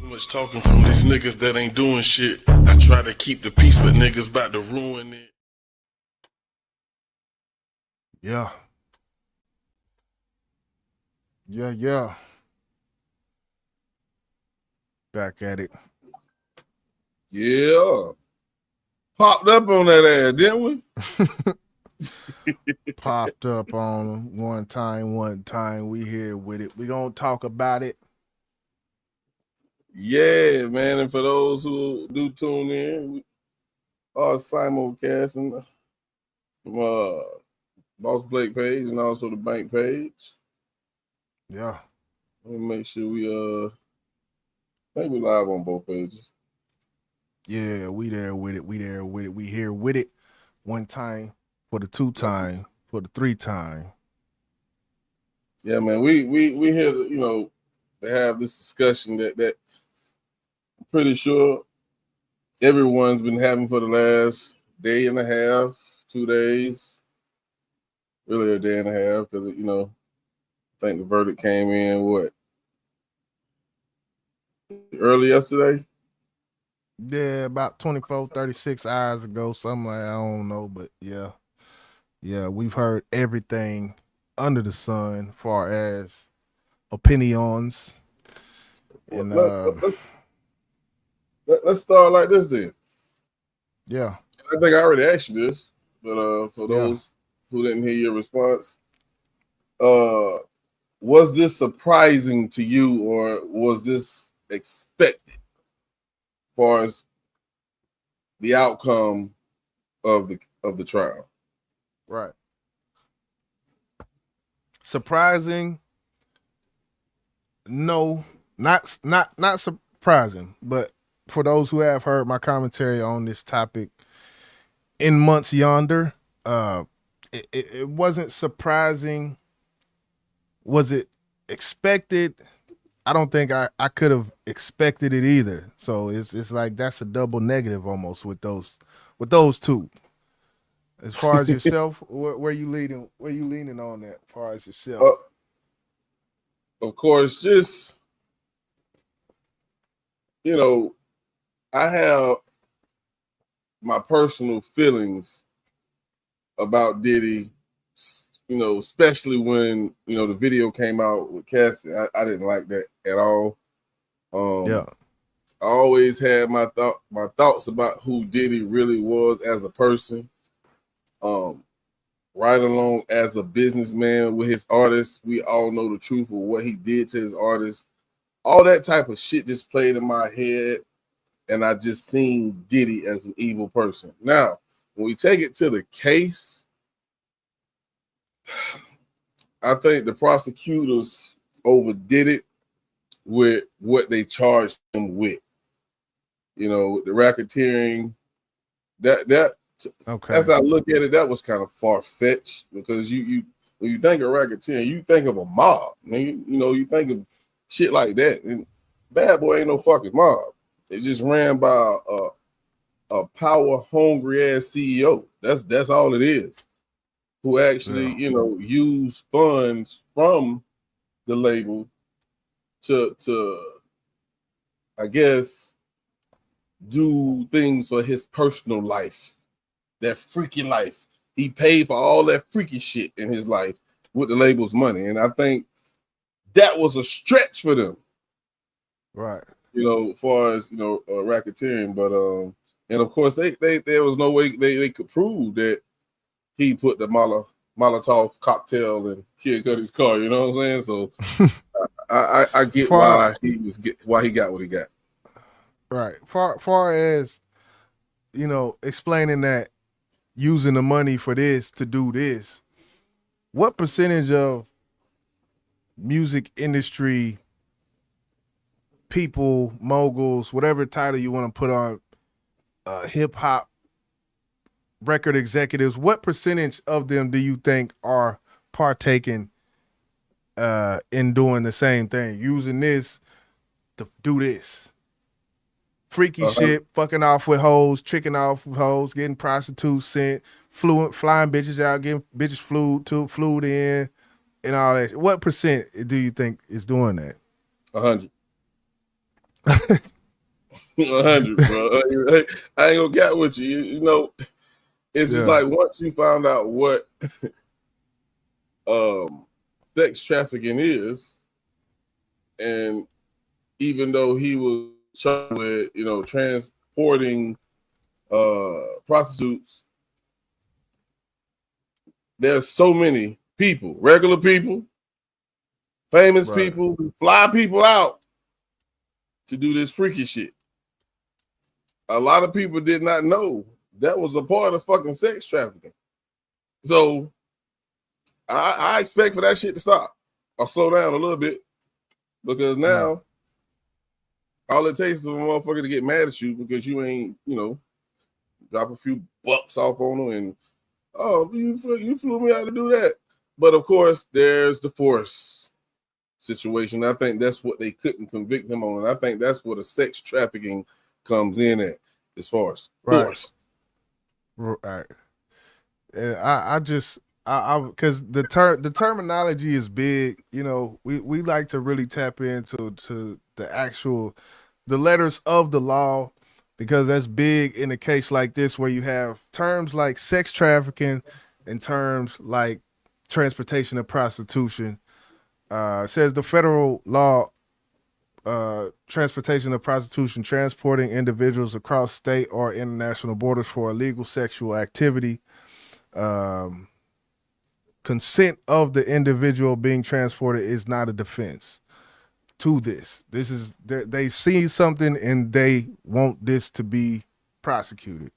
Too much talking from these niggas that ain't doing shit. I try to keep the peace, but niggas about to ruin it. Yeah. Yeah. Back at it. Yeah. Popped up on that ass, didn't we? Popped up on one time. We here with it. We gonna talk about it. Yeah, man. And for those who do tune in, we are simulcasting from Boss Blake page and also the bank page. Yeah. Let me make sure we I think we live on both pages. Yeah, we there with it. We here with it. One time for the 2 time, for the 3 time. Yeah, man. We here to, to have this discussion that I'm pretty sure everyone's been having for the last day and a half, 2 days, really a day and a half, because I think the verdict came in early yesterday. Yeah, about 24, 36 hours ago, something like I don't know, but yeah. Yeah, we've heard everything under the sun far as opinions. And Let's start like this then. yeah. I think I already asked you this, but for those who didn't hear your response, was this surprising to you, or was this expected as far as the outcome of the trial? Right. Surprising? No, not surprising. But for those who have heard my commentary on this topic in months yonder, it wasn't surprising. Was it expected? I don't think I could have expected it either. So it's like that's a double negative almost with those two. As far as yourself, where you leaning? Where you leaning on that? As far as yourself, of course, just I have my personal feelings about Diddy. Especially when the video came out with Cassie. I didn't like that at all. yeah. I always had my thoughts about who Diddy really was as a person. Right along as a businessman with his artists, we all know the truth of what he did to his artists. All that type of shit just played in my head, and I just seen Diddy as an evil person. Now, when we take it to the case, I think the prosecutors overdid it with what they charged him with. The racketeering, Okay. as I look at it, that was kind of far-fetched, because you when you think of racketeering, you think of a mob. You think of shit like that. And Bad Boy ain't no fucking mob. It just ran by a power-hungry ass CEO. That's all it is. Who actually, used funds from the label to I guess do things for his personal life. That freaky life. He paid for all that freaky shit in his life with the label's money. And I think that was a stretch for them. Right. As far as, racketeering. But and of course they there was no way they could prove that he put the Molotov cocktail in Kid Cudi's car, you know what I'm saying? So I get why he got what he got. Right. Far as explaining that, using the money for this to do this, what percentage of music industry people, moguls, whatever title you want to put on, hip hop record executives, what percentage of them do you think are partaking in doing the same thing, using this to do this freaky shit, fucking off with hoes, tricking off with hoes, getting prostitutes sent, flying bitches out, getting bitches flued in, and all that? What percent do you think is doing that? 100. 100, bro. I ain't gonna get with you. You know, it's just Yeah. like once you found out what um sex trafficking is, and even though he was charged with, transporting prostitutes, there's so many people, regular people, famous Right. people who fly people out to do this freaky shit. A lot of people did not know that was a part of fucking sex trafficking. So I expect for that shit to stop or slow down a little bit, because Right. now all it takes is a motherfucker to get mad at you because you ain't, drop a few bucks off on them, and oh, you flew me out to do that. But of course, there's the force situation. I think that's what they couldn't convict him on, and I think that's where the sex trafficking comes in at, as far as Right. force. Right. And I just because the terminology is big. You know, we like to really tap into the actual the letters of the law, because that's big in a case like this where you have terms like sex trafficking and terms like transportation of prostitution. It says the federal law, transportation of prostitution, transporting individuals across state or international borders for illegal sexual activity. Um, Consent of the individual being transported is not a defense to this. This is they see something and they want this to be prosecuted.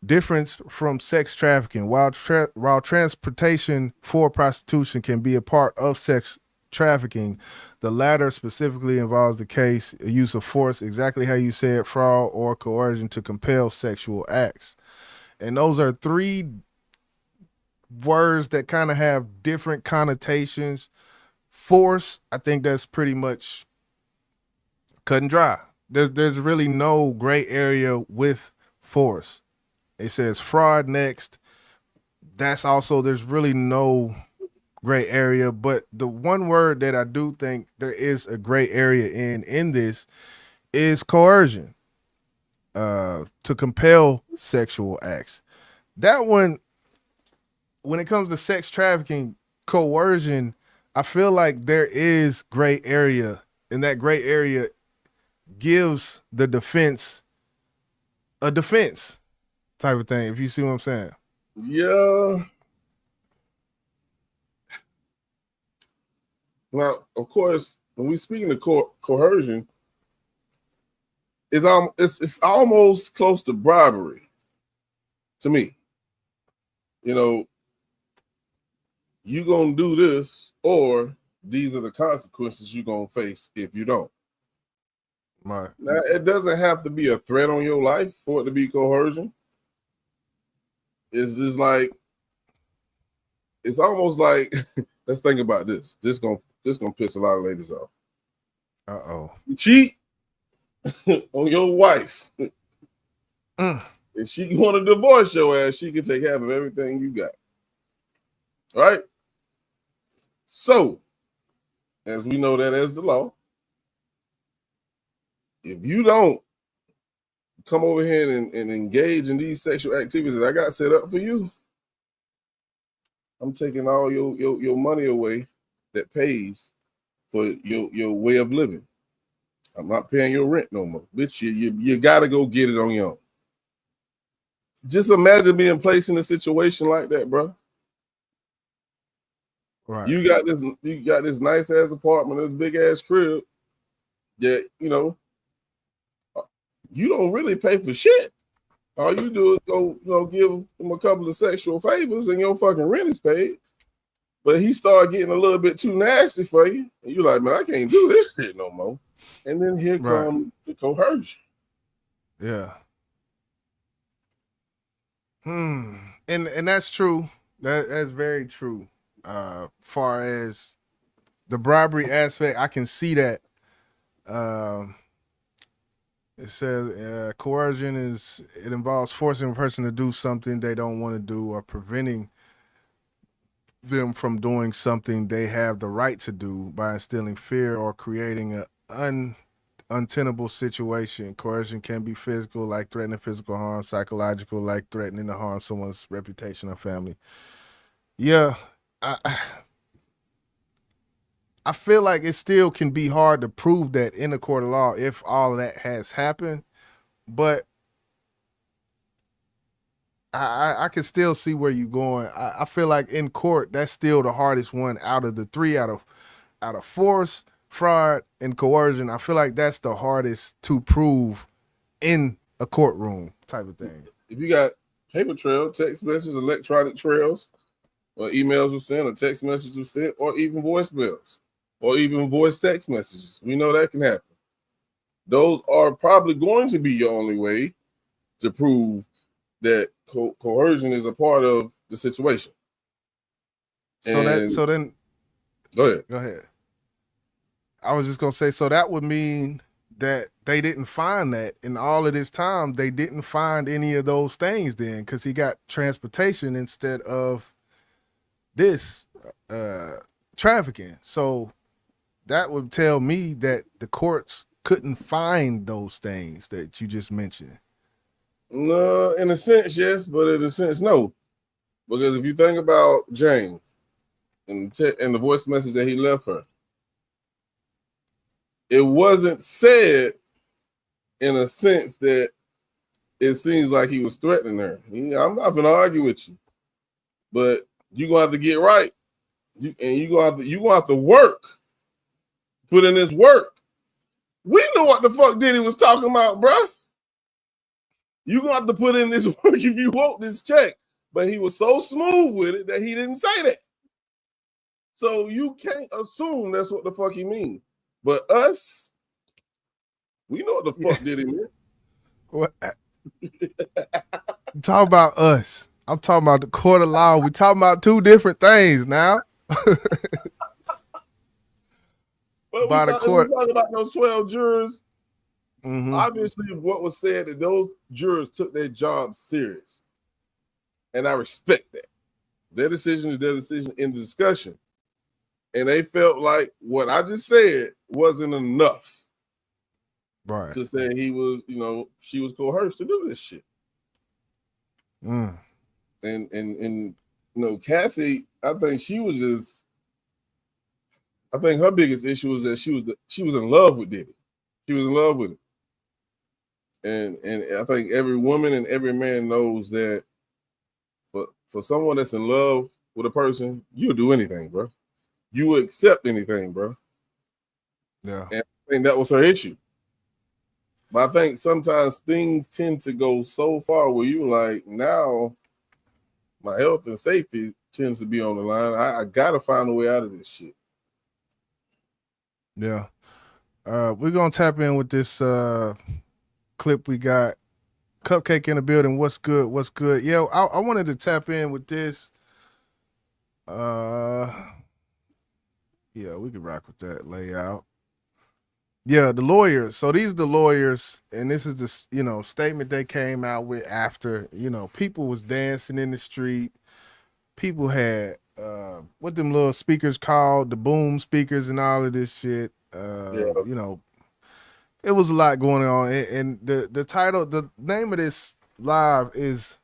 Difference from sex trafficking. While transportation for prostitution can be a part of sex trafficking, the latter specifically involves the case use of force, exactly how you said, fraud or coercion to compel sexual acts. And those are three words that kind of have different connotations. Force, I think that's pretty much cut and dry. There's really no gray area with force. It says fraud next. That's also, there's really no gray area. But the one word that I do think there is a gray area in this is coercion, to compel sexual acts. That one, when it comes to sex trafficking, coercion, I feel like there is gray area, and that gray area gives the defense a defense type of thing, if you see what I'm saying. Yeah. Now, of course, when we speaking of coercion, it's almost close to bribery to me. You know, you gonna do this, or these are the consequences you're gonna face if you don't. Right. Now, it doesn't have to be a threat on your life for it to be coercion. It's just like, it's almost like let's think about this. This gonna piss a lot of ladies off. Uh-oh. You cheat on your wife, Mm. and she want to divorce your ass, she can take half of everything you got. Right? So, as we know that as the law, if you don't come over here and engage in these sexual activities that I got set up for you, I'm taking all your money away that pays for your way of living. I'm not paying your rent no more. Bitch, you gotta go get it on your own. Just imagine being placed in a situation like that, bro. Right. You got this nice ass apartment, this big ass crib that you don't really pay for shit. All you do is go, give him a couple of sexual favors and your fucking rent is paid. But he started getting a little bit too nasty for you. And you're like, man, I can't do this shit no more. And then here Right. comes the coercion. Yeah. And that's true. That's very true. Far as the bribery aspect, I can see that. Um it says coercion it involves forcing a person to do something they don't want to do, or preventing them from doing something they have the right to do by instilling fear or creating an untenable situation. Coercion can be physical, like threatening physical harm, psychological, like threatening to harm someone's reputation or family. Yeah, I I feel like it still can be hard to prove that in a court of law if all of that has happened, but I can still see where you're going. I feel like in court that's still the hardest one out of the three, out of force, fraud, and coercion. I feel like that's the hardest to prove in a courtroom type of thing. If you got paper trail, text messages, electronic trails, or emails were sent, or text messages were sent, or even voicemails, or even voice text messages, we know that can happen. Those are probably going to be your only way to prove that coercion is a part of the situation. So then go ahead. I was just gonna say, so that would mean that they didn't find that in all of this time. They didn't find any of those things then, because he got transportation instead of this trafficking. So that would tell me that the courts couldn't find those things that you just mentioned. No, in a sense, yes, but in a sense, no. Because if you think about James and the voice message that he left her, it wasn't said in a sense that it seems like he was threatening her. I'm not going to argue with you, but you're going to have to get right. You're going to have to work. Put in this work. We know what the fuck Diddy was talking about, bruh. You're going to have to put in this work if you want this check. But he was so smooth with it that he didn't say that. So you can't assume that's what the fuck he mean. But us, we know what the fuck Diddy meant. What? Talk about us. I'm talking about the court of law. We talking about two different things now. But By the court. we talk about those 12 jurors. Mm-hmm. Obviously, what was said that those jurors took their job serious. And I respect that. Their decision is their decision in the discussion. And they felt like what I just said wasn't enough. Right. To say he was, she was coerced to do this shit. Mm. And Cassie, I think her biggest issue was that she was in love with Diddy. She was in love with him. And I think every woman and every man knows that for someone that's in love with a person, you'll do anything, bro. You will accept anything, bro. Yeah. And I think that was her issue. But I think sometimes things tend to go so far where you like, now my health and safety tends to be on the line. I got to find a way out of this shit. Yeah. We're going to tap in with this clip we got. Cupcake in the building. What's good? What's good? Yeah, I wanted to tap in with this. Yeah, we could rock with that layout. Yeah, the lawyers. So these are the lawyers, and this is the statement they came out with after people was dancing in the street. People had what them little speakers called, the boom speakers and all of this shit. It was a lot going on, and the title, the name of this live is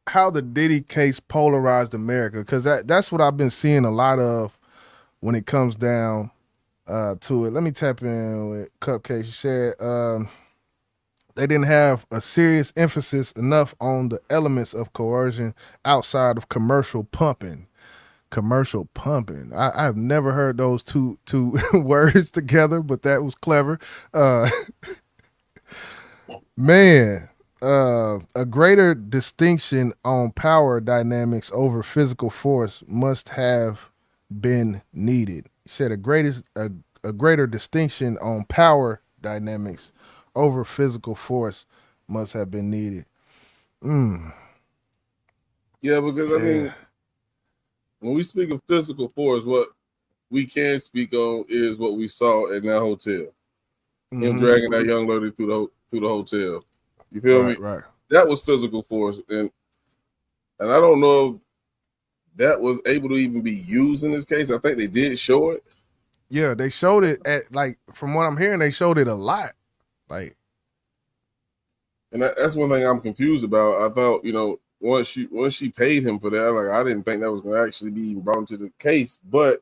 "How the Diddy Case Polarized America," because that's what I've been seeing a lot of when it comes down to it. Let me tap in with Cupcake. She said they didn't have a serious emphasis enough on the elements of coercion outside of commercial pumping. Commercial pumping. I have never heard those two words together, but that was clever. A greater distinction on power dynamics over physical force must have been needed. He said a greater distinction on power dynamics over physical force must have been needed. Yeah, because I mean, when we speak of physical force, what we can speak on is what we saw in that hotel. Mm-hmm. Him dragging that young lady through the hotel. You feel me? Right. That was physical force, and I don't know if that was able to even be used in this case. I think they did show it, Yeah, they showed it at, like, from what I'm hearing, they showed it a lot. Like, And that's one thing I'm confused about. I thought, once she paid him for that, like I didn't think that was gonna actually be even brought into the case. But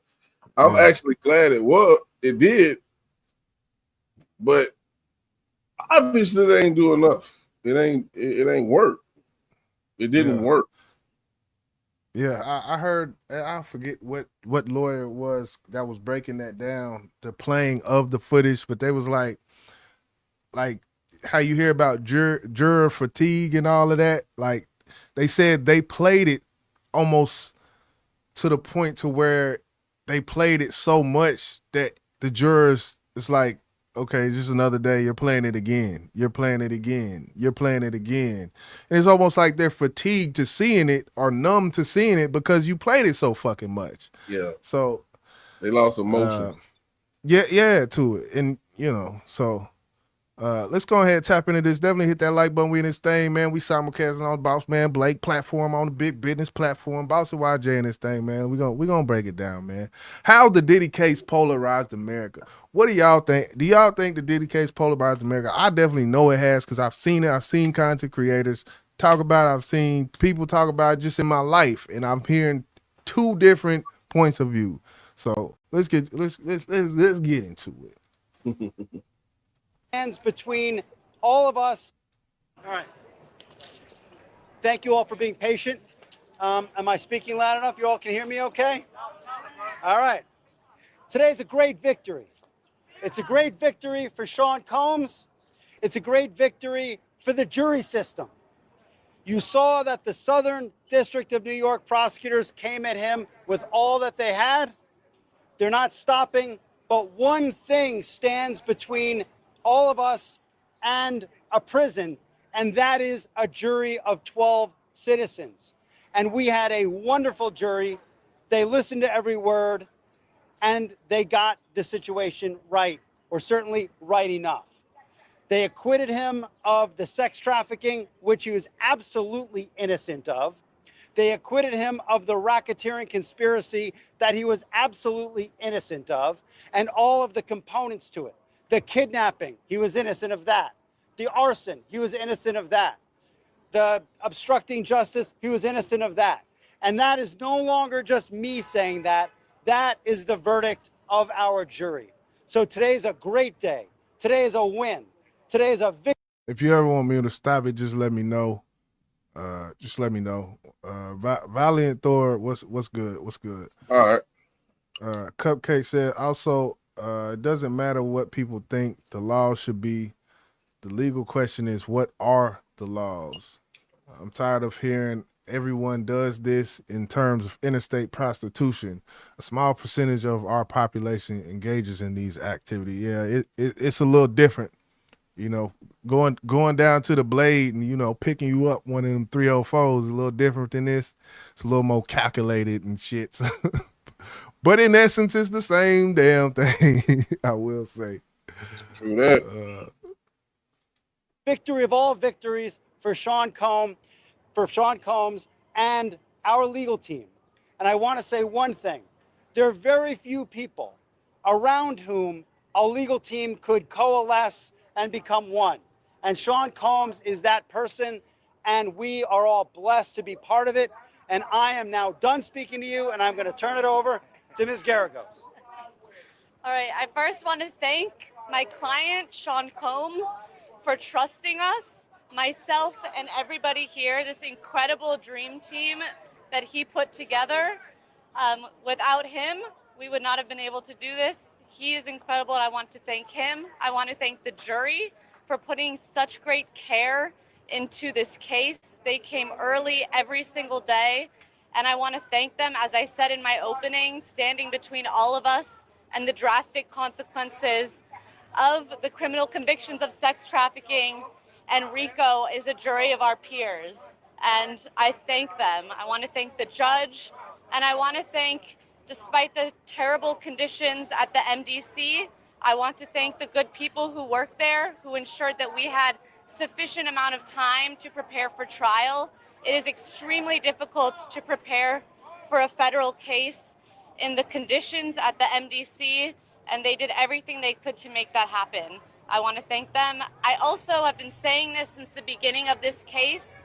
I'm yeah, actually glad it did, but obviously they ain't do enough. It ain't work. It didn't yeah. work. Yeah, I heard. I forget what lawyer it was that was breaking that down, the playing of the footage, but they was like how you hear about juror fatigue and all of that. Like, they said they played it almost to the point to where they played it so much that the jurors, it's like, okay, just another day, you're playing it again, you're playing it again, you're playing it again. And it's almost like they're fatigued to seeing it or numb to seeing it because you played it so fucking much. Yeah, So they lost emotion. yeah, to it. And so let's go ahead and tap into this. Definitely hit that like button. We in this thing, man. We simulcasting on Boss Man Blake platform, on the big business platform. Boss and YJ in this thing, man. We gonna break it down, man. How the Diddy case polarized America? What do y'all think? Do y'all think the Diddy case polarized America? I definitely know it has, because I've seen it. I've seen content creators talk about it. I've seen people talk about it just in my life, and I'm hearing two different points of view. So let's get into it. Hands between all of us. All right. Thank you all for being patient. Am I speaking loud enough? You all can hear me okay? All right. Today's a great victory. It's a great victory for Sean Combs. It's a great victory for the jury system. You saw that the Southern District of New York prosecutors came at him with all that they had. They're not stopping, but one thing stands between all of us and a prison, and that is a jury of 12 citizens. And we had a wonderful jury. They listened to every word, and they got the situation right, or certainly right enough. They acquitted him of the sex trafficking, which he was absolutely innocent of. They acquitted him of the racketeering conspiracy that he was absolutely innocent of, and all of the components to it. The kidnapping, he was innocent of that. The arson, he was innocent of that. The obstructing justice, he was innocent of that. And that is no longer just me saying that. That is the verdict of our jury. So today's a great day. Today is a win. Today is a victory. If you ever want me to stop it, just let me know. Just let me know. Valiant Thor, what's good? What's good? All right. Cupcake said also, it doesn't matter what people think the law should be. The legal question is, what are the laws? I'm tired of hearing everyone does this in terms of interstate prostitution. A small percentage of our population engages in these activities. Yeah, it's a little different. Going down to the blade and picking you up one of them 304s is a little different than this. It's a little more calculated and shit. But in essence, it's the same damn thing. I will say. True that. Victory of all victories for Sean Combs and our legal team. And I want to say one thing. There are very few people around whom a legal team could coalesce and become one. And Sean Combs is that person, and we are all blessed to be part of it. And I am now done speaking to you, and I'm going to turn it over to Ms. Garagos. All right, I first want to thank my client, Sean Combs, for trusting us, myself and everybody here, this incredible dream team that he put together. Without him, we would not have been able to do this. He is incredible, and I want to thank him. I want to thank the jury for putting such great care into this case. They came early every single day, and I want to thank them, as I said in my opening, standing between all of us and the drastic consequences of the criminal convictions of sex trafficking. And RICO is a jury of our peers, and I thank them. I want to thank the judge, and I want to thank, despite the terrible conditions at the MDC, I want to thank the good people who worked there, who ensured that we had sufficient amount of time to prepare for trial. It is extremely difficult to prepare for a federal case in the conditions at the MDC. and they did everything they could to make that happen. I want to thank them. I also have been saying this since the beginning of this case.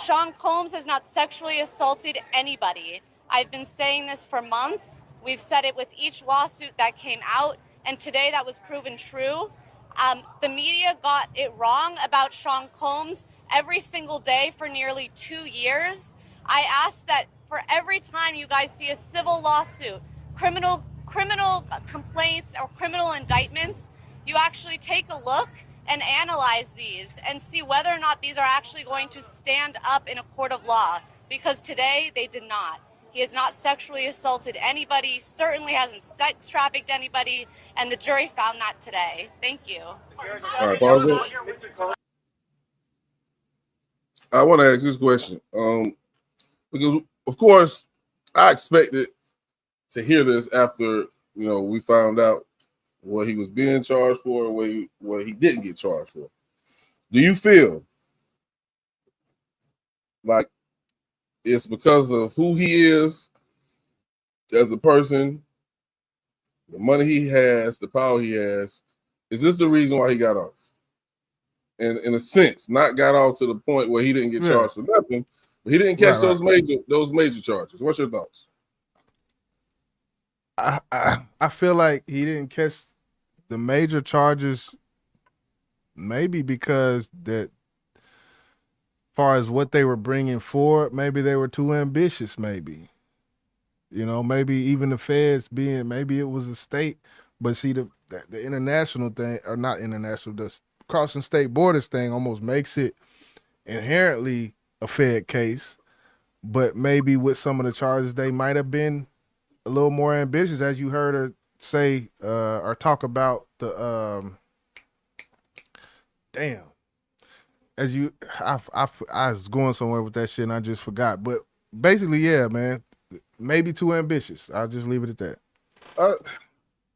Sean Combs has not sexually assaulted anybody. I've been saying this for months. We've said it with each lawsuit that came out, and today that was proven true. The media got it wrong about Sean Combs every single day for nearly 2 years. I ask that for every time you guys see a civil lawsuit, criminal complaints or criminal indictments, you actually take a look and analyze these and see whether or not these are actually going to stand up in a court of law, because today they did not. He has not sexually assaulted anybody, certainly hasn't sex trafficked anybody, and the jury found that today. Thank you. All right, pause it. I want to ask this question because, of course, I expected to hear this after we found out what he was being charged for and what he didn't get charged for. Do you feel like it's because of who he is as a person, the money he has, the power he has? Is this the reason why he got off? And in a sense, not got off to the point where he didn't get charged for nothing, but he didn't catch those major charges. What's your thoughts? I feel like he didn't catch the major charges, maybe because that, far as what they were bringing forward, maybe they were too ambitious. Maybe, maybe even the feds maybe it was a state, but see the international thing, or not international, the crossing state borders thing almost makes it inherently a Fed case. But maybe with some of the charges, they might have been a little more ambitious, as you heard her say or talk about the I was going somewhere with that shit and I just forgot. But basically, yeah, man, maybe too ambitious. I'll just leave it at that.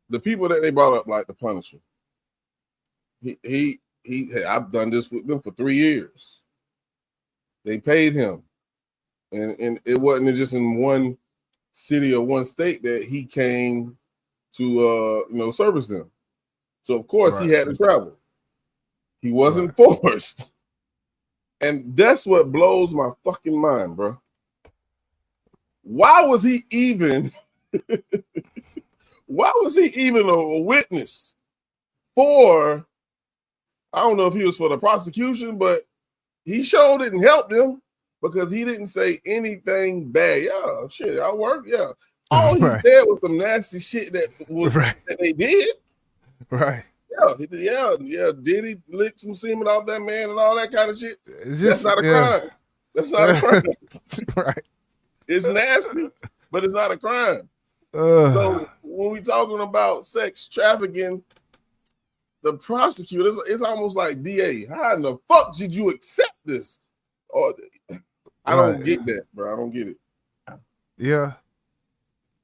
The people that they brought up, like the Punisher, I've done this with them for 3 years. They paid him, and it wasn't just in one city or one state that he came to service them. So of course he had to travel. He wasn't forced. And that's what blows my fucking mind, bro. Why was he even a witness for, I don't know if he was for the prosecution, but he sure didn't help them because he didn't say anything bad. Yeah, shit, I work. Yeah. All he said was some nasty shit that they did. Right. Yeah. Diddy licked some semen off that man and all that kind of shit. That's not a crime. That's not a crime. Right. It's nasty, but it's not a crime. So when we talking about sex trafficking, the prosecutor, it's almost like DA. How in the fuck did you accept this? Or I don't get that, bro. I don't get it. Yeah.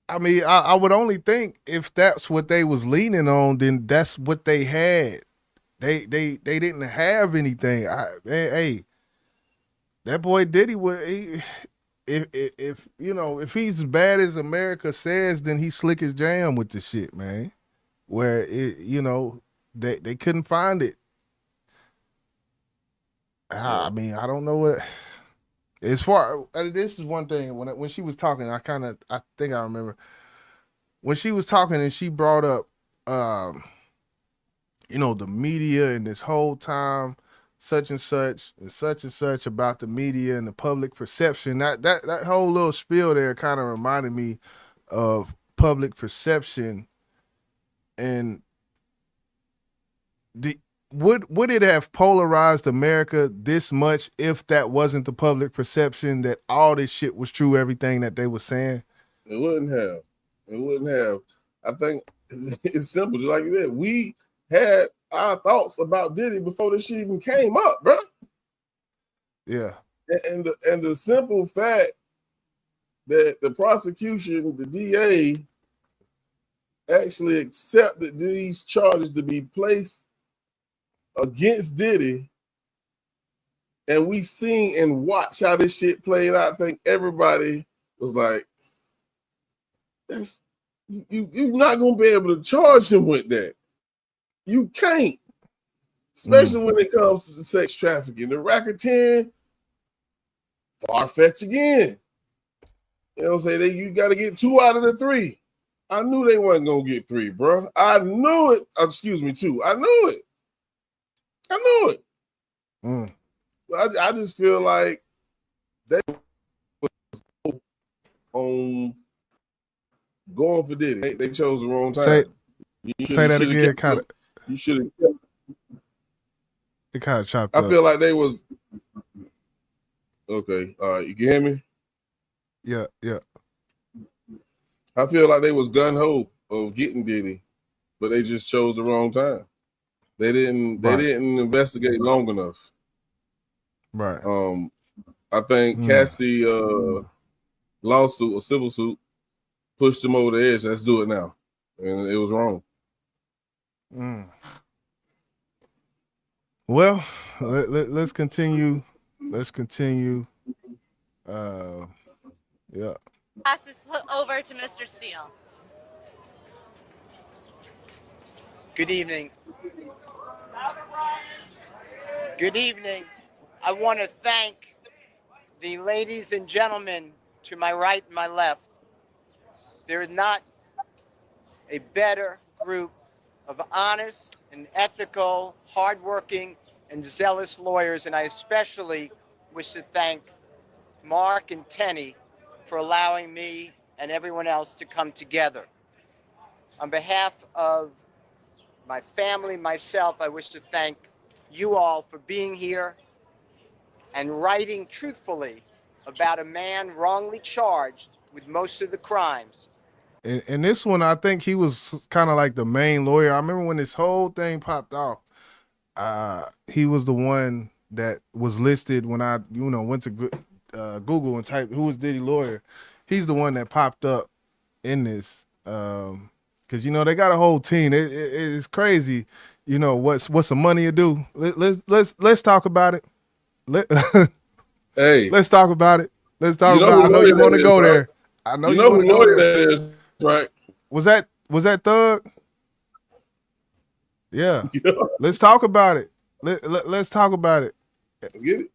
I mean, I would only think if that's what they was leaning on, then that's what they had. They didn't have anything. Hey, that boy Diddy would. If he's as bad as America says, then he's slick as jam with the shit, man. Where they couldn't find it. I mean, I don't know what. As far this is one thing when she was talking, I think I remember when she was talking and she brought up, the media and this whole time, such and such about the media and the public perception. That whole little spiel there kind of reminded me of public perception. And would it have polarized America this much if that wasn't the public perception that all this shit was true, everything that they were saying? It wouldn't have. I think it's simple, just like you said. We had our thoughts about Diddy before this shit even came up, bro. Yeah. And the simple fact that the prosecution, the DA, actually accepted these charges to be placed against Diddy, and we seen and watch how this shit played out. I think everybody was like, You're not gonna be able to charge him with that. You can't, especially when it comes to the sex trafficking, the racketeering. Far-fetched again. You know what I'm saying? You got to get 2 out of the 3. I knew they wasn't gonna get 3, bro. I knew it. Excuse me, 2. I knew it. I just feel like they was on going for Diddy. They chose the wrong time. Say that again. You should have. It kind of chopped up. I feel like they was okay. All right, you can hear me? Yeah. I feel like they was gun ho of getting Diddy, but they just chose the wrong time. They didn't investigate long enough. Right. I think Cassie lawsuit or civil suit pushed them over the edge. Let's do it now. And it was wrong. Well, let's continue. Yeah. Pass this over to Mr. Steele. Good evening. Good evening. I want to thank the ladies and gentlemen to my right and my left. There is not a better group of honest and ethical, hardworking, and zealous lawyers, and I especially wish to thank Mark and Tenny for allowing me and everyone else to come together. On behalf of my family, myself, I wish to thank you all for being here and writing truthfully about a man wrongly charged with most of the crimes. And this one, I think he was kind of like the main lawyer. I remember when this whole thing popped off, he was the one that was listed when I, went to Google and typed who was Diddy lawyer. He's the one that popped up in this because they got a whole team. It's crazy. What's the money to do? Let's talk about it. Hey, let's talk about it. Let's talk about it. I know you want to go there. I know you want to go there. That is, right? Was that Thug? Yeah. Let's talk about it. Let's talk about it. Let's get it.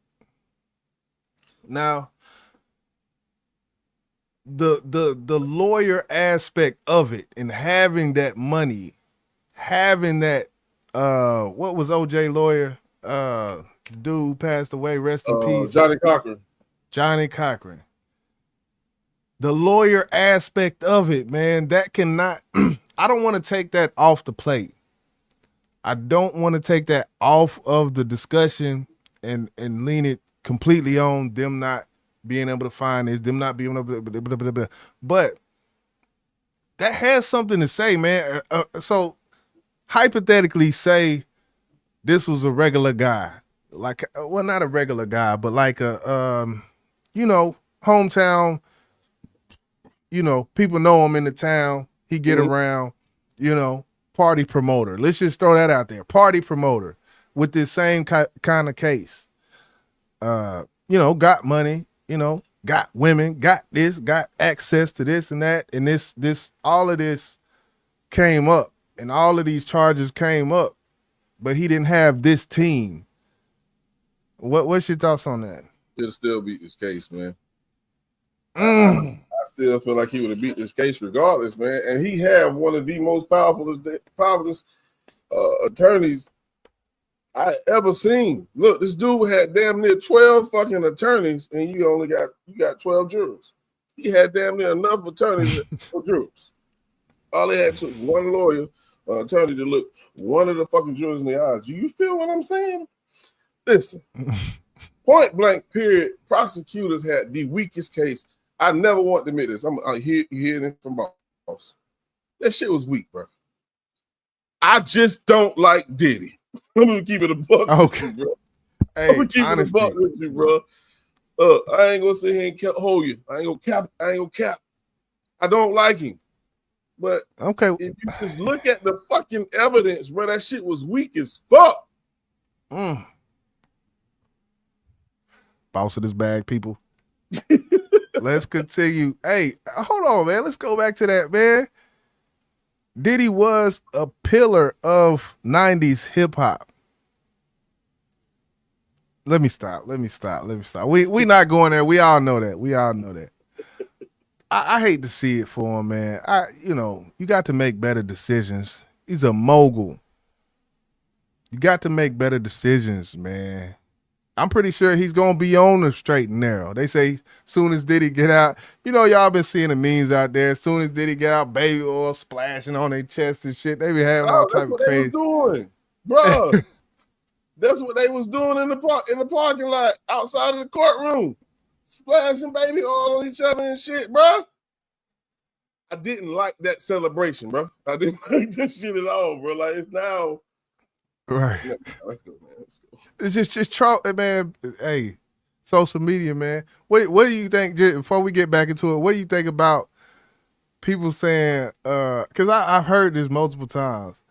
Now, the lawyer aspect of it and having that money, having that what was OJ lawyer? Dude passed away, rest in peace. Johnny Cochran. The lawyer aspect of it, man, that cannot I don't want to take that off the plate. I don't want to take that off of the discussion and lean it completely on them not being able to find this, them not being able to, but that has something to say, man. So hypothetically say this was a regular guy, like, well, not a regular guy, but like a, hometown, people know him in the town. He get around, party promoter. Let's just throw that out there. Party promoter with this same kind of case. Got money, got women, got this, got access to this and that. And this, all of this came up and all of these charges came up, but he didn't have this team. What's your thoughts on that? He'll still beat this case, man. I still feel like he would have beat this case regardless, man. And he had one of the most powerful attorneys I ever seen. Look, this dude had damn near 12 fucking attorneys, and you got 12 jurors. He had damn near enough attorneys for jurors. All they had took one lawyer, attorney to look one of the fucking jurors in the eyes. Do you feel what I'm saying? Listen, point blank period. Prosecutors had the weakest case. I never want to admit this. I'm hearing it from boss. That shit was weak, bro. I just don't like Diddy. I'm gonna keep it a buck with you, bro. Hey, I'm gonna keep it a buck with you, bro. I ain't gonna sit here and hold you. I ain't gonna cap. I don't like him. But okay, if you just look at the fucking evidence, bro, that shit was weak as fuck. Boss of this bag, people. Let's continue. Hey, hold on, man. Let's go back to that, man. Diddy was a pillar of 90s hip hop. Let me stop. We not going there. We all know that. I hate to see it for him, man. You got to make better decisions. He's a mogul. You got to make better decisions, man. I'm pretty sure he's gonna be on the straight and narrow. They say soon as Diddy get out, y'all been seeing the memes out there. As soon as Diddy get out, baby oil splashing on their chest and shit. They be having all type of crazy. That's what they was doing, bro. That's what they was doing in the parking lot outside of the courtroom, splashing baby oil on each other and shit, bro. I didn't like that celebration, bro. I didn't like that shit at all, bro. Like it's now. Right. Yeah, let's go, man. Let's go. It's just troll, man. Hey, social media, man. What do you think? Before we get back into it, what do you think about people saying? Because I've heard this multiple times.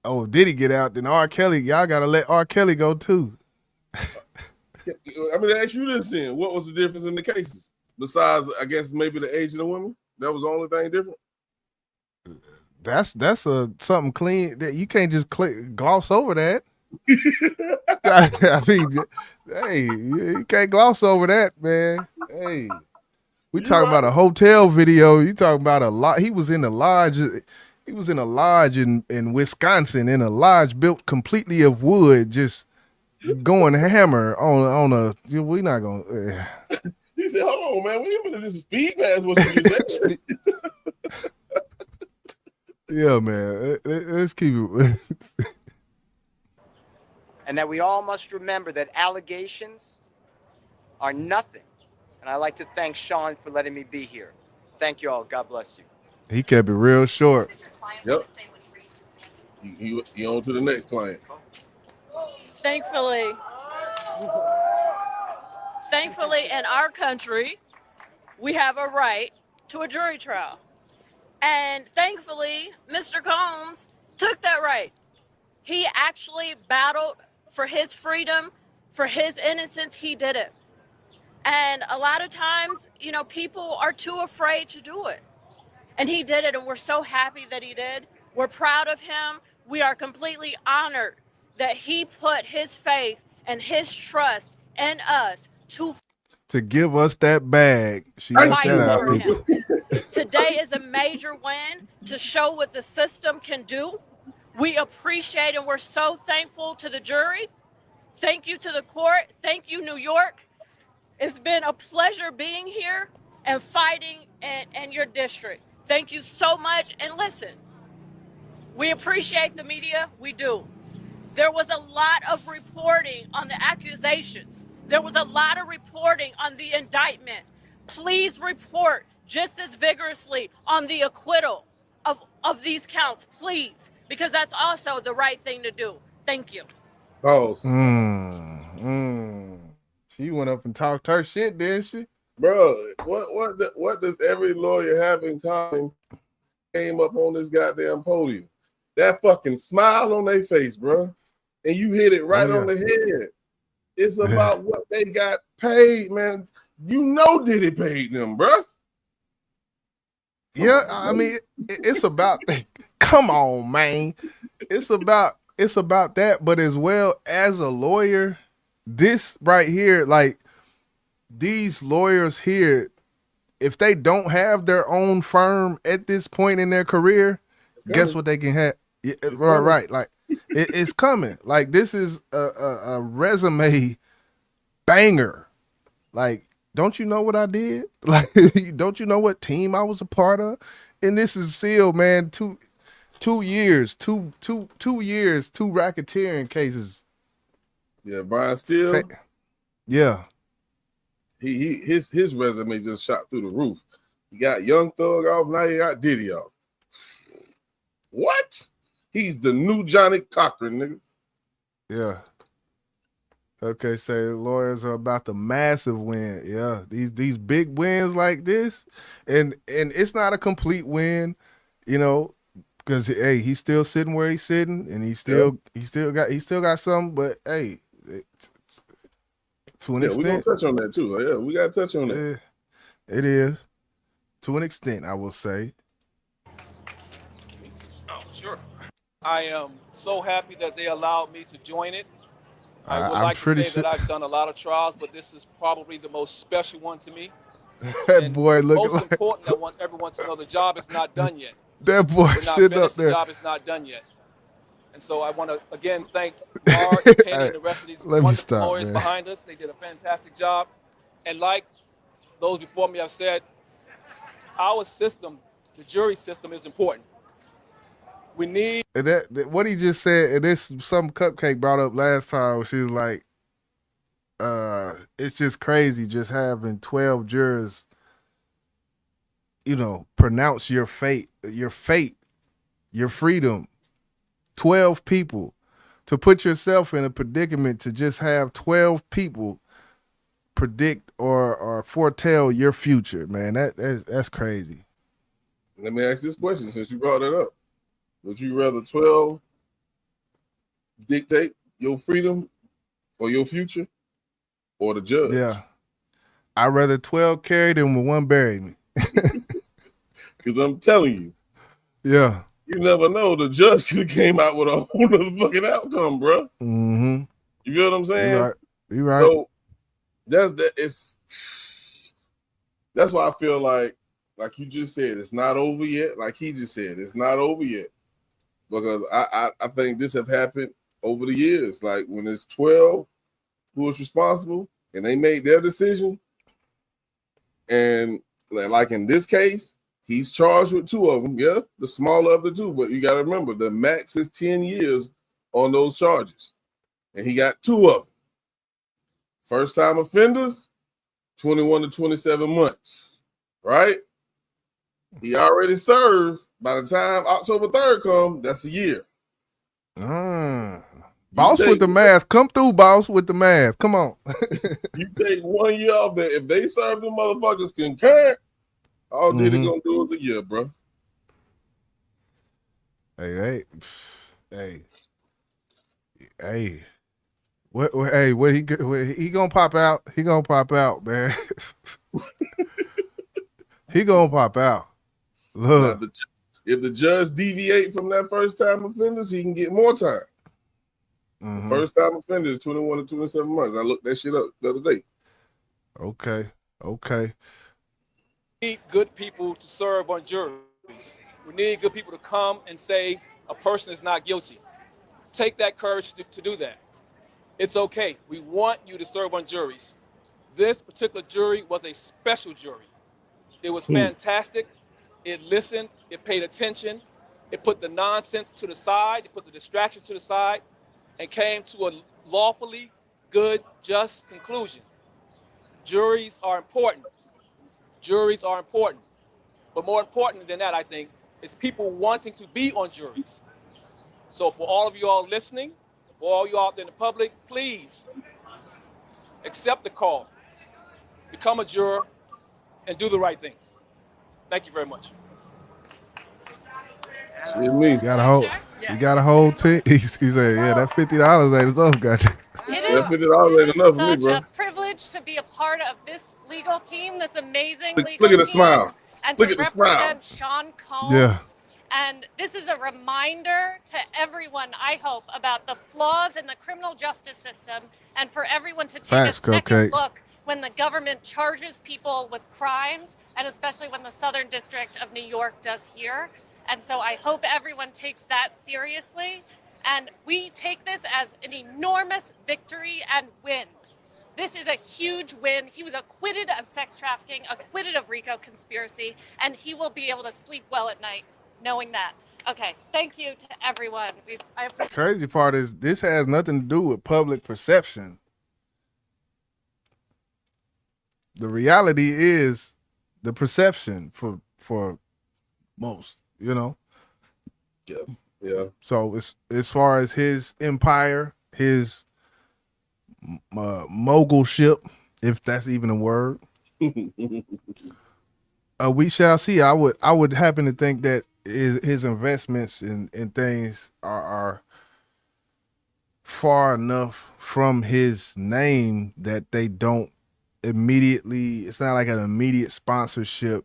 Oh, did he get out? Then R. Kelly, y'all gotta let R. Kelly go too. I mean, ask you this then: what was the difference in the cases besides, I guess, maybe the age of the women? That was the only thing different. That's something clean that you can't just gloss over that. I mean, hey, you can't gloss over that, man. Hey, we talking about a hotel video. You talking about a lot. He was in a lodge. He was in a lodge in Wisconsin, in a lodge built completely of wood, just going hammer on a. We not gonna. He said, "Hold on, man. We ain't gonna just speed past what you just said." Yeah, man. Let's keep it. And that we all must remember that allegations are nothing. And I'd like to thank Sean for letting me be here. Thank you all. God bless you. He kept it real short. Yep. He on to the next client. Thankfully, in our country, we have a right to a jury trial. And thankfully, Mr. Combs took that right. He actually battled for his freedom, for his innocence. He did it. And a lot of times, people are too afraid to do it. And he did it, and we're so happy that he did. We're proud of him. We are completely honored that he put his faith and his trust in us to give us that bag. She got that out, people. Today is a major win to show what the system can do. We appreciate and we're so thankful to the jury. Thank you to the court. Thank you, New York. It's been a pleasure being here and fighting in your district. Thank you so much. And listen, we appreciate the media. We do. There was a lot of reporting on the accusations. There was a lot of reporting on the indictment. Please report just as vigorously on the acquittal of these counts, please, because that's also the right thing to do. Thank you. Pause. She went up and talked her shit, didn't she? Bro, what does every lawyer have in common? Came up on this goddamn podium. That fucking smile on their face, bro. And you hit it right on the head. It's about what they got paid, man. Diddy paid them, bro. Yeah, I mean, it's about. Come on, man. It's about that, but as well as a lawyer, this right here, like these lawyers here, if they don't have their own firm at this point in their career, guess what they can have? Right. Like it's coming. Like this is a resume banger. Like, don't you know what I did? Like, don't you know what team I was a part of? And this is sealed, man. 2 years, two racketeering cases. Yeah, Brian Steele. Yeah. His resume just shot through the roof. He got Young Thug off, now he got Diddy off. What? He's the new Johnny Cochran, nigga. Yeah. Okay, say lawyers are about the massive win. Yeah, these big wins like this, and it's not a complete win, because hey, he's still sitting where he's sitting, and he still got some. But hey, to an extent, we gonna touch on that too. Yeah, we gotta touch on that. It is to an extent, I will say. I am so happy that they allowed me to join it. I would I'm like to pretty say sure that I've done a lot of trials, but this is probably the most special one to me. that And boy looking most like important, I want everyone to know the job is not done yet. that boy We're not sitting up finished. The there. job is not done yet. And so I want to again thank Mark and Penny Hey, and the rest of these let me wonderful stop, lawyers man. behind us. They did a fantastic job. And like those before me have said, our system, the jury system, is important. We need And that what he just said, and this some cupcake brought up last time. She was like, it's just crazy just having 12 jurors, pronounce your fate, your freedom. 12 people. To put yourself in a predicament to just have 12 people predict or foretell your future, man. That's crazy. Let me ask this question since you brought it up. Would you rather 12 dictate your freedom or your future or the judge? Yeah. I'd rather 12 carry than one bury me. Because I'm telling you, Yeah. you never know. The judge could have came out with a whole other fucking outcome, bro. Mm-hmm. You feel what I'm saying? You right. So that's why I feel like you just said, it's not over yet. Like he just said, it's not over yet. Because I think this have happened over the years. Like when it's 12 who is responsible and they made their decision. And like in this case, he's charged with 2 of them. Yeah, the smaller of the 2. But you got to remember, the max is 10 years on those charges. And he got 2 of them. First time offenders, 21 to 27 months. Right? He already served. By the time October 3rd comes, that's a year. Boss with the math. Come through, boss with the math. Come on. You take 1 year off that. If they serve them motherfuckers concurrent, all Diddy gonna do is a year, bro. Hey. What he gonna pop out? He gonna pop out, man. He gonna pop out. Look. Now, if the judge deviate from that first time offenders, he can get more time. The first time offenders, 21 to 27 months. I looked that shit up the other day. Okay. We need good people to serve on juries. We need good people to come and say a person is not guilty. Take that courage to do that. It's okay. We want you to serve on juries. This particular jury was a special jury. It was fantastic. It listened. It paid attention. It put the nonsense to the side. It put the distraction to the side and came to a lawfully good, just conclusion. Juries are important. But more important than that, I think, is people wanting to be on juries. So for all of you all listening, for all you out there in the public, please accept the call, become a juror, and do the right thing. Thank you very much. You got a whole team. He said, "Yeah, that $50 ain't enough, gotcha." That $50 ain't enough for me, bro. Such a privilege to be a part of this legal team, this amazing legal team. Look at the smile. And Look to at the represent smile. Sean Combs. Yeah. And this is a reminder to everyone, I hope, about the flaws in the criminal justice system, and for everyone to take Facts, a second Cupcake. look when the government charges people with crimes, and especially when the Southern District of New York does here. And so I hope everyone takes that seriously. And we take this as an enormous victory and win. This is a huge win. He was acquitted of sex trafficking, acquitted of RICO conspiracy, and he will be able to sleep well at night knowing that. Okay, thank you to everyone. I appreciate Crazy part is this has nothing to do with public perception. The reality is the perception for most, Yeah. So it's as far as his empire, his mogulship, if that's even a word, we shall see. I would happen to think that his investments in things are far enough from his name that they don't immediately. It's not like an immediate sponsorship.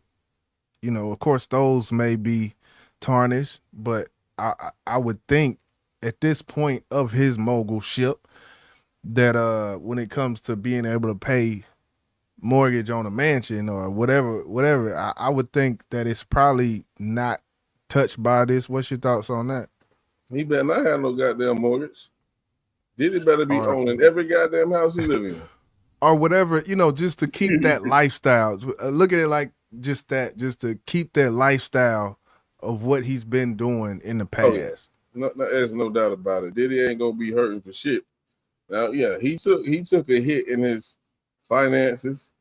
Of course, those may be tarnished, but I would think at this point of his mogulship that when it comes to being able to pay mortgage on a mansion or whatever, I would think that it's probably not touched by this. What's your thoughts on that? He better not have no goddamn mortgage. Diddy better be Or- owning every goddamn house he live in. Or whatever, just to keep that lifestyle. Look at it like just to keep that lifestyle of what he's been doing in the past. Oh, yeah. There's no doubt about it. Diddy ain't gonna be hurting for shit. Now, yeah, he took a hit in his finances.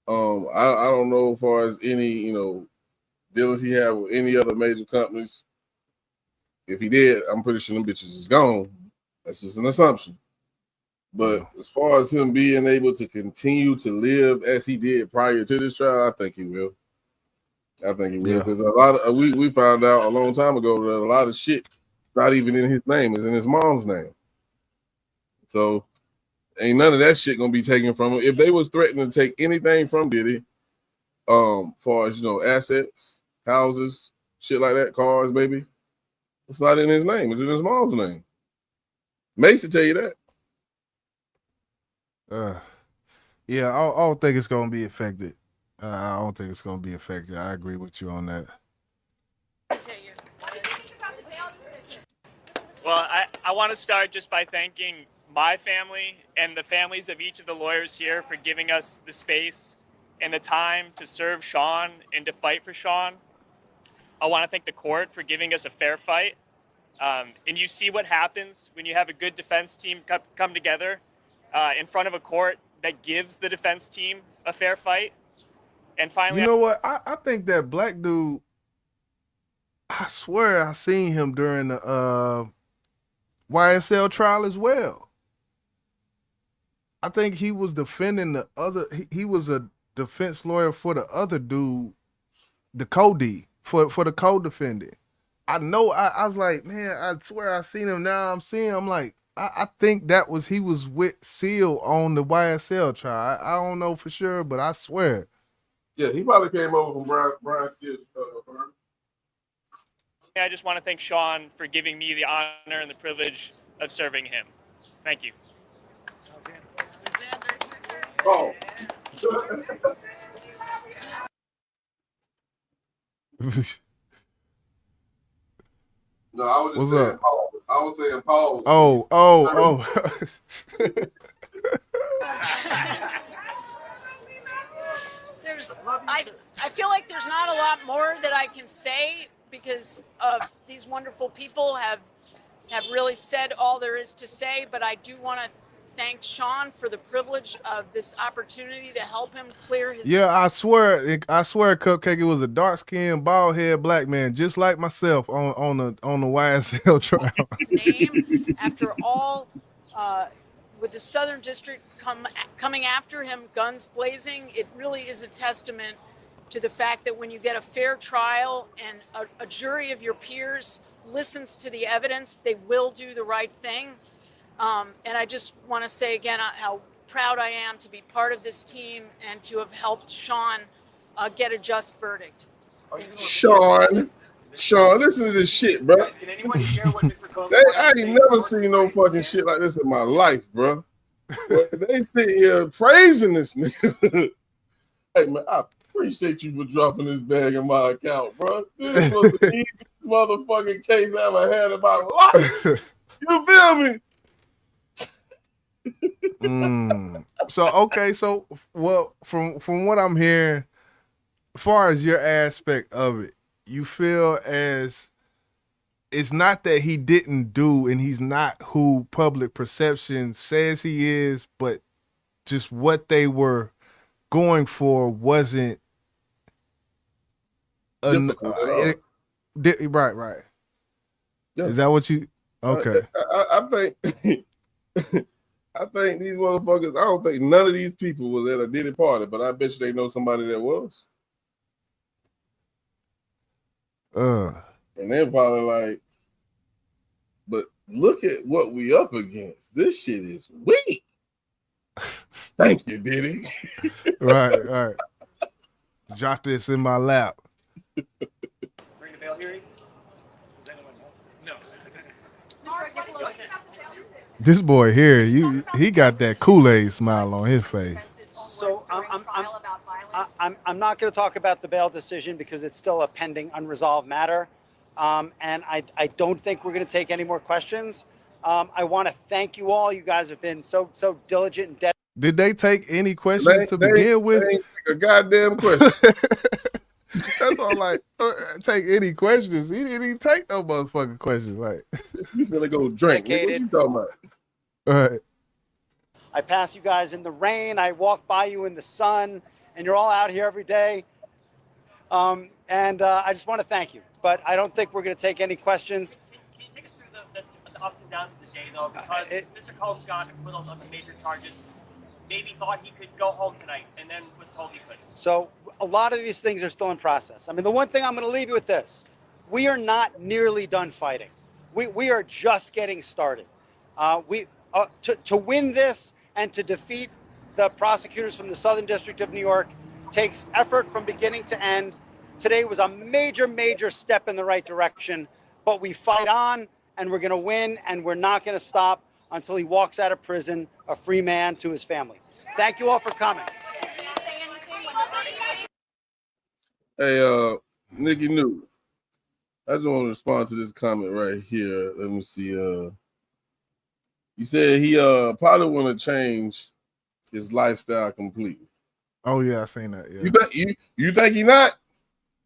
I don't know as far as any dealings he had with any other major companies. If he did, I'm pretty sure them bitches is gone. That's just an assumption. But as far as him being able to continue to live as he did prior to this trial, I think he will. Because a lot of we found out a long time ago that a lot of shit not even in his name, is in his mom's name. So ain't none of that shit gonna be taken from him. If they was threatening to take anything from Diddy, far as assets, houses, shit like that, cars, maybe, it's not in his name. It's in his mom's name. Mace will tell you that. Yeah, I don't think it's gonna be affected. I don't think it's gonna be affected. I agree with you on that. Well, I want to start just by thanking my family and the families of each of the lawyers here for giving us the space and the time to serve Sean and to fight for Sean. I want to thank the court for giving us a fair fight. And you see what happens when you have a good defense team come together in front of a court that gives the defense team a fair fight. And finally, you know what? I think that black dude, I swear I seen him during the YSL trial as well. I think he was defending the other. He was a defense lawyer for the other dude, the co-D, for the co-defendant. I know. I was like, man, I swear I seen him. Now I'm seeing him. I'm like, I think he was with Seal on the YSL trial. I don't know for sure, but I swear. Yeah, he probably came over from Brian Steele's firm. I just want to thank Sean for giving me the honor and the privilege of serving him. Thank you. Oh. No, I was just saying pause. I was saying pause. Oh. I feel like there's not a lot more that I can say because these wonderful people have really said all there is to say, but I do want to thank Sean for the privilege of this opportunity to help him clear his... Yeah, I swear, Cupcake, it was a dark-skinned, bald-headed black man, just like myself on the YSL trial. His name, after all, with the Southern District coming after him, guns blazing, it really is a testament to the fact that when you get a fair trial and a jury of your peers listens to the evidence, they will do the right thing. And I just want to say again how proud I am to be part of this team and to have helped Sean get a just verdict. Sean, listen to this shit, bro. Can anyone hear what Mr. Combs I ain't never seen no fucking shit like this in my life, bro. They sit here praising this nigga. Hey, man, I appreciate you for dropping this bag in my account, bro. This was the easiest motherfucking case I ever had in my life. You feel me? So well, from what I'm hearing, as far as your aspect of it, you feel as it's not that he didn't do and he's not who public perception says he is, but just what they were going for wasn't right. Yeah. Is that what you? Okay. I think. I think these motherfuckers, I don't think none of these people was at a Diddy party, but I bet you they know somebody that was. And they're probably like, but look at what we up against. This shit is weak. Thank you, Diddy. Right. Drop this in my lap. Ring the bell hearing? Does anyone know? This boy here, he got that Kool-Aid smile on his face. So I'm not going to talk about the bail decision because it's still a pending unresolved matter. And I don't think we're going to take any more questions. I want to thank you all. You guys have been so diligent and dedicated. Did they take any questions to begin They with? ain't take a goddamn question. That's all. Like, take any questions. He didn't even take no motherfucking questions. Like, You finna go drink. Nigga, what you talking about? all right. I pass you guys in the rain. I walk by you in the sun, and you're all out here every day. I just want to thank you. But I don't think we're going to take any questions. Can you take us through the ups and downs of the day, though? Because Mr. Combs got acquittals on the major charges. Maybe thought he could go home tonight, and then was told he couldn't. So a lot of these things are still in process. I mean, the one thing I'm going to leave you with this: we are not nearly done fighting. We are just getting started. To win this and to defeat the prosecutors from the Southern District of New York takes effort from beginning to end. Today was a major step in the right direction, but we fight on, and we're going to win, and we're not going to stop until he walks out of prison a free man to his family. Thank you all for coming. Hey, Nikki New. I just want to respond to this comment right here. Let me see. You said he probably want to change his lifestyle completely. Oh yeah, I seen that. Yeah. You think he not?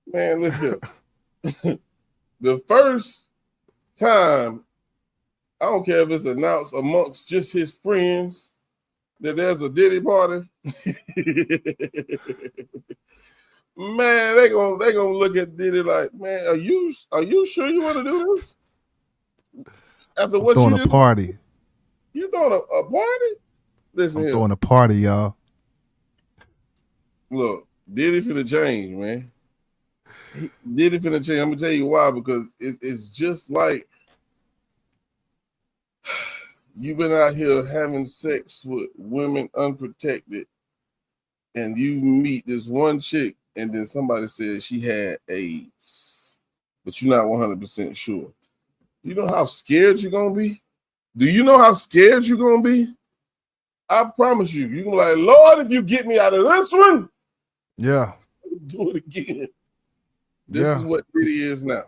Man, look here. The first time, I don't care if it's announced amongst just his friends that there's a Diddy party. Man, they gonna look at Diddy like, man, are you sure you want to do this? After what throwing you a party. You throwing a party? Listen I'm here. throwing a party, y'all. Look, Diddy finna change, man. Diddy finna change. I'm gonna tell you why, because it's just like you've been out here having sex with women unprotected, and you meet this one chick, and then somebody says she had AIDS, but you're not 100% sure. You know how scared you're gonna be? Do you know how scared you're gonna be? I promise you, you're gonna be like, Lord, if you get me out of this one, yeah, do it again. This is what Diddy is now.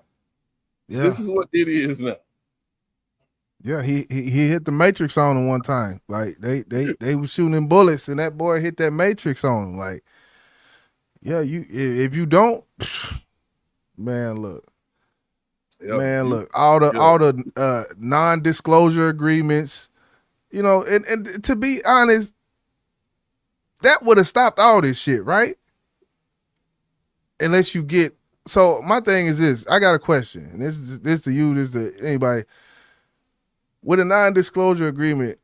Yeah. This is what Diddy is now. Yeah, he hit the Matrix on him one time. Like they were shooting him bullets, and that boy hit that Matrix on him. Like, yeah, if you don't, man, look. Look, all the non-disclosure agreements, you know, and to be honest, that would have stopped all this shit, right? Unless you get. So my thing is this: I got a question, and this to you, this to anybody. With a non-disclosure agreement,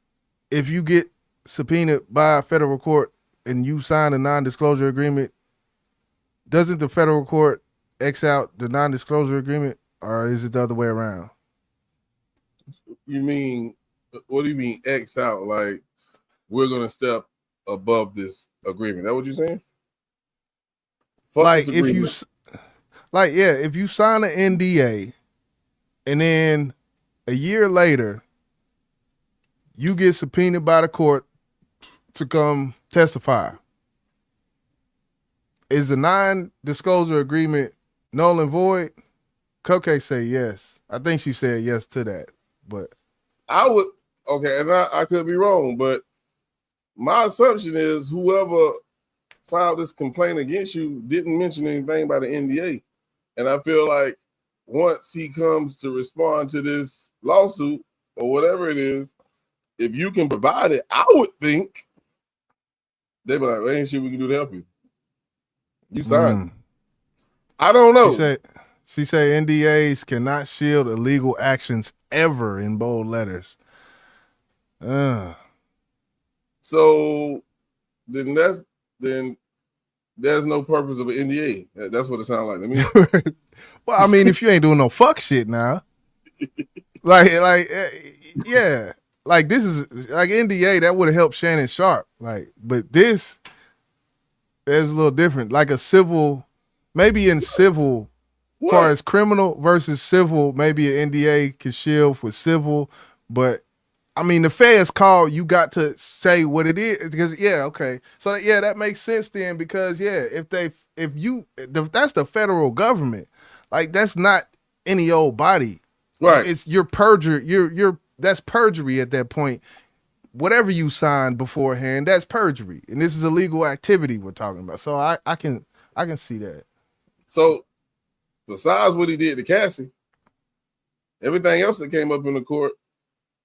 if you get subpoenaed by a federal court and you sign a non-disclosure agreement, doesn't the federal court X out the non-disclosure agreement? Or is it the other way around? You mean, what do you mean X out? Like, we're going to step above this agreement. That what you're saying? Fuck like, this if you, if you sign an NDA and then a year later, you get subpoenaed by the court to come testify, is the non-disclosure agreement null and void? Cupcake say yes. I think she said yes to that, but I would. Okay, and I could be wrong, but my assumption is whoever filed this complaint against you didn't mention anything about the NDA, and I feel like once he comes to respond to this lawsuit or whatever it is, if you can provide it, I would think they be like, "Well, ain't shit we can do to help you." You signed. I don't know. She said NDAs cannot shield illegal actions ever in bold letters. So then there's no purpose of an NDA. That's what it sounds like to me. Well, I mean, if you ain't doing no fuck shit now, like this is like NDA that would have helped Shannon Sharp. Like, but this is a little different. Like a civil, maybe in civil. As far as criminal versus civil, maybe an NDA can shield for civil, but I mean, the feds call, you got to say what it is because okay. So yeah, that makes sense then because if that's the federal government, like that's not any old body. Right. It's you're perjury. That's perjury at that point. Whatever you signed beforehand, that's perjury, and this is a legal activity we're talking about. So I can see that. So besides what he did to Cassie, everything else that came up in the court,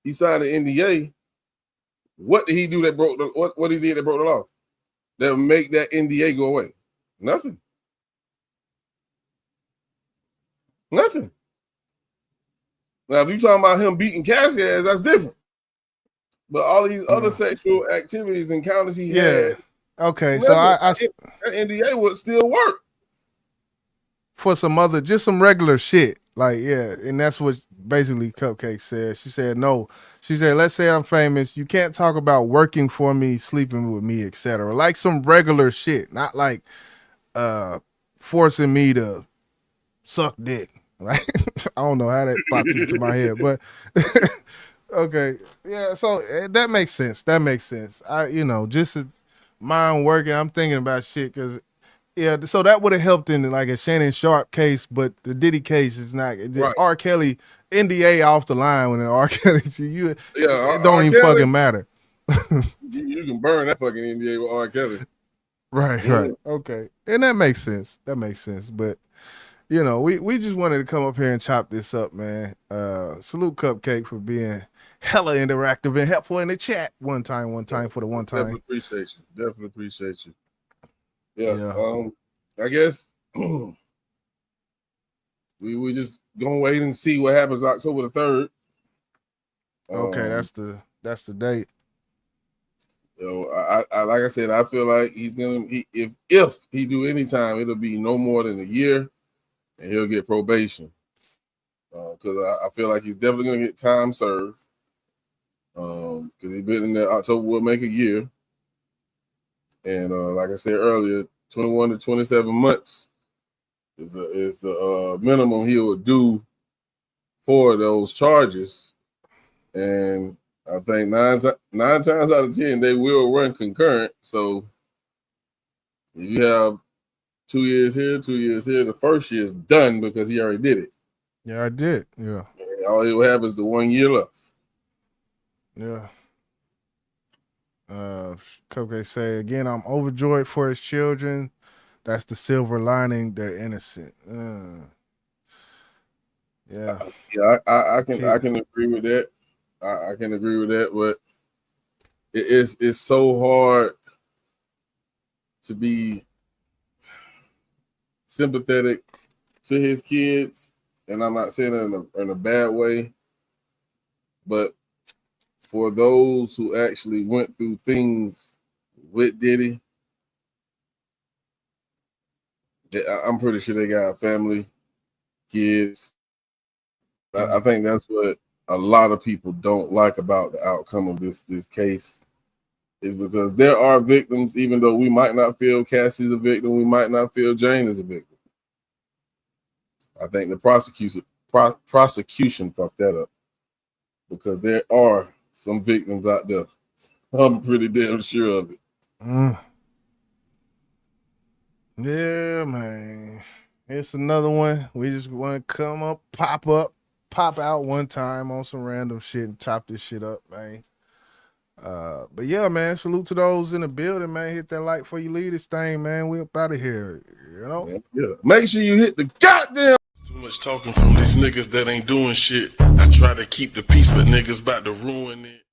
he signed an NDA. What did he do that broke the what he did that broke the law? That would make that NDA go away? Nothing. Nothing. Now, if you're talking about him beating Cassie ass, that's different. But all these other sexual activities, encounters he had, okay. So that NDA would still work for just some regular shit. Like, and that's what basically Cupcake said. She said, no. She said, let's say I'm famous. You can't talk about working for me, sleeping with me, etc. Like some regular shit, not like forcing me to suck dick. Like, I don't know how that popped into my head, but okay. Yeah, so that makes sense. That makes sense. Just as mind working, I'm thinking about shit because so that would have helped in like a Shannon Sharp case, but the Diddy case is not. Right. R. Kelly NDA off the line when an R. Kelly it don't even fucking matter. You can burn that fucking NDA with R. Kelly. Right. Okay, and that makes sense. But we just wanted to come up here and chop this up, man. Salute Cupcake for being hella interactive and helpful in the chat one time for the one time. Definitely appreciate you. Yeah. I guess we just gonna wait and see what happens October the 3rd. Okay, that's the date. I like I said, I feel like he's gonna if he do any time, it'll be no more than a year, and he'll get probation. Because I feel like he's definitely gonna get time served. Because he's been in there. October will make a year. And like I said earlier, 21 to 27 months is the minimum he would do for those charges. And I think nine times out of 10, they will run concurrent. So if you have 2 years here, 2 years here, the first year is done because he already did it. Yeah, I did. Yeah. And all he will have is the 1 year left. Yeah. Cupcake say again, I'm overjoyed for his children. That's the silver lining. They're innocent. Yeah. I can agree with that. I can agree with that, but it's so hard to be sympathetic to his kids, and I'm not saying it in a bad way, but for those who actually went through things with Diddy, I'm pretty sure they got a family, kids. I think that's what a lot of people don't like about the outcome of this case, is because there are victims, even though we might not feel Cassie's a victim, we might not feel Jane is a victim. I think the prosecution fucked that up, because there are some victims out there. I'm pretty damn sure of it. Yeah, man. It's another one. We just want to come up, pop out one time on some random shit and chop this shit up, man. But yeah, man, salute to those in the building, man. Hit that like before you leave this thing, man. We up out of here, Yeah. Make sure you hit the goddamn. Too much talking from these niggas that ain't doing shit. I try to keep the peace, but niggas about to ruin it.